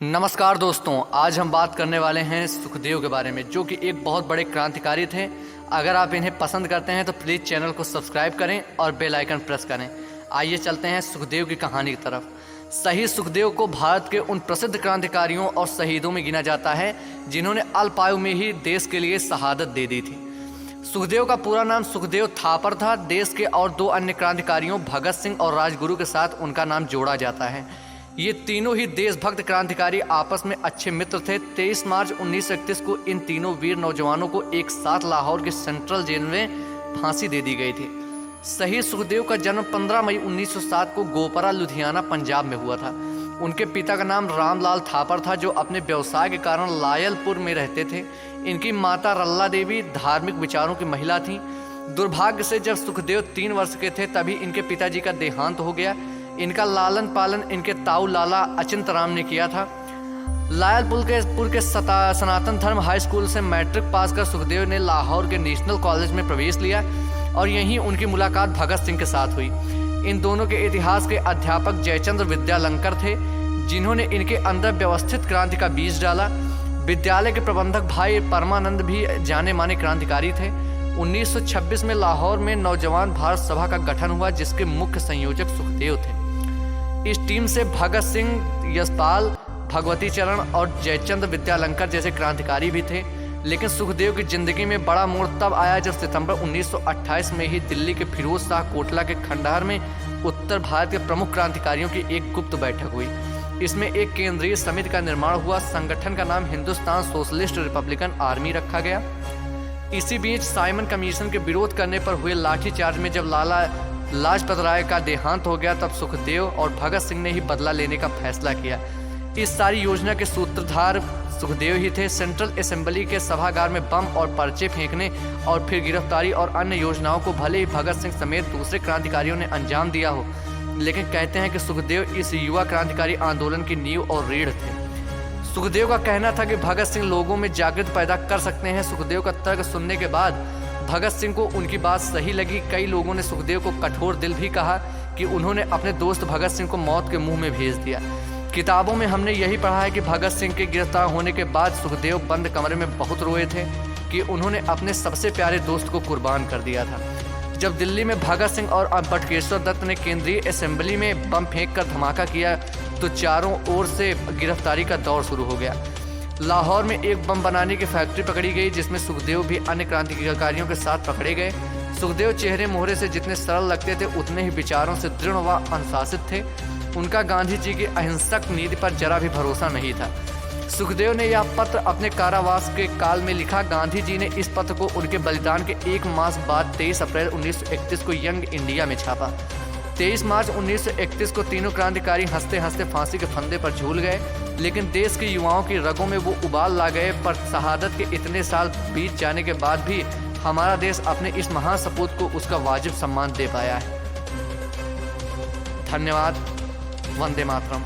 नमस्कार दोस्तों, आज हम बात करने वाले हैं सुखदेव के बारे में, जो कि एक बहुत बड़े क्रांतिकारी थे। अगर आप इन्हें पसंद करते हैं तो प्लीज़ चैनल को सब्सक्राइब करें और बेल आइकन प्रेस करें। आइए चलते हैं सुखदेव की कहानी की तरफ। शहीद सुखदेव को भारत के उन प्रसिद्ध क्रांतिकारियों और शहीदों में गिना जाता है जिन्होंने अल्प आयु में ही देश के लिए शहादत दे दी थी। सुखदेव का पूरा नाम सुखदेव थापर था। देश के और दो अन्य क्रांतिकारियों भगत सिंह और राजगुरु के साथ उनका नाम जोड़ा जाता है। ये तीनों ही देशभक्त क्रांतिकारी आपस में अच्छे मित्र थे। 23 मार्च 1931 को इन तीनों वीर नौजवानों को एक साथ लाहौर के सेंट्रल जेल में फांसी दे दी गई थी। शहीद सुखदेव का जन्म 15 मई 1907 को गोपरा लुधियाना पंजाब में हुआ था। उनके पिता का नाम रामलाल थापर था, जो अपने व्यवसाय के कारण लायलपुर में रहते थे। इनकी माता रल्ला देवी धार्मिक विचारों की महिला थीं। दुर्भाग्य से जब सुखदेव 3 वर्ष के थे तभी इनके पिताजी का देहांत हो गया। इनका लालन पालन इनके ताऊ लाला अचिंत राम ने किया था। लायलपुर के सनातन धर्म हाई स्कूल से मैट्रिक पास कर सुखदेव ने लाहौर के नेशनल कॉलेज में प्रवेश लिया और यहीं उनकी मुलाकात भगत सिंह के साथ हुई। इन दोनों के इतिहास के अध्यापक जयचंद्र विद्यालंकर थे, जिन्होंने इनके अंदर व्यवस्थित क्रांति का बीज डाला। विद्यालय के प्रबंधक भाई परमानंद भी जाने माने क्रांतिकारी थे। 1926 में लाहौर में नौजवान भारत सभा का गठन हुआ, जिसके मुख्य संयोजक सुखदेव थे। इस टीम से भगत सिंह, यशपाल, भगवती चरण और जयचंद्र विद्यालंकर जैसे क्रांतिकारी भी थे। लेकिन सुखदेव की जिंदगी में बड़ा मोड़ तब आया जब सितंबर 1928 में ही दिल्ली के फिरोज शाह कोटला के खंडहर में उत्तर भारत के प्रमुख क्रांतिकारियों की एक गुप्त बैठक हुई। इसमें एक केंद्रीय समिति का निर्माण हुआ। संगठन का नाम हिंदुस्तान सोशलिस्ट रिपब्लिकन आर्मी रखा गया। इसी बीच साइमन कमीशन के विरोध करने पर हुए लाठीचार्ज में जब लाला लाजपत राय का देहांत हो गया, तब सुखदेव और भगत सिंह ने ही बदला लेने का फैसला किया। इस सारी योजना के सूत्रधार सुखदेव ही थे। सेंट्रल असेंबली के सभागार में बम और पर्चे फेंकने और फिर गिरफ्तारी और अन्य योजनाओं को भले ही भगत सिंह समेत दूसरे क्रांतिकारियों ने अंजाम दिया हो, लेकिन कहते हैं कि सुखदेव इस युवा क्रांतिकारी आंदोलन की नींव और रीढ़ थे। सुखदेव का कहना था कि भगत सिंह लोगों में जागृति पैदा कर सकते हैं। सुखदेव का तर्क सुनने के बाद भगत सिंह को उनकी बात सही लगी। कई लोगों ने सुखदेव को कठोर दिल भी कहा कि उन्होंने अपने दोस्त भगत सिंह को मौत के मुंह में भेज दिया। किताबों में हमने यही पढ़ा है कि भगत सिंह के गिरफ्तार होने के बाद सुखदेव बंद कमरे में बहुत रोए थे कि उन्होंने अपने सबसे प्यारे दोस्त को कुर्बान कर दिया था। जब दिल्ली में भगत सिंह और बटुकेश्वर दत्त ने केंद्रीय असेंबली में बम फेंक कर धमाका किया तो चारों ओर से गिरफ्तारी का दौर शुरू हो गया। लाहौर में एक बम बनाने की फैक्ट्री पकड़ी गई, जिसमें सुखदेव भी अन्य क्रांतिकारियों के साथ पकड़े गए। सुखदेव चेहरे मोहरे से जितने सरल लगते थे, उतने ही विचारों से दृढ़ व अनुशासित थे। उनका गांधी जी की अहिंसक नीति पर जरा भी भरोसा नहीं था। सुखदेव ने यह पत्र अपने कारावास के काल में लिखा। गांधी जी ने इस पत्र को उनके बलिदान के 1 मास बाद 23 अप्रैल 1931 को यंग इंडिया में छापा। 23 मार्च 1931 को तीनों क्रांतिकारी हंसते हंसते फांसी के फंदे पर झूल गए, लेकिन देश के युवाओं की रगों में वो उबाल ला गए। पर शहादत के इतने साल बीत जाने के बाद भी हमारा देश अपने इस महान सपूत को उसका वाजिब सम्मान दे पाया है। धन्यवाद। वंदे मातरम।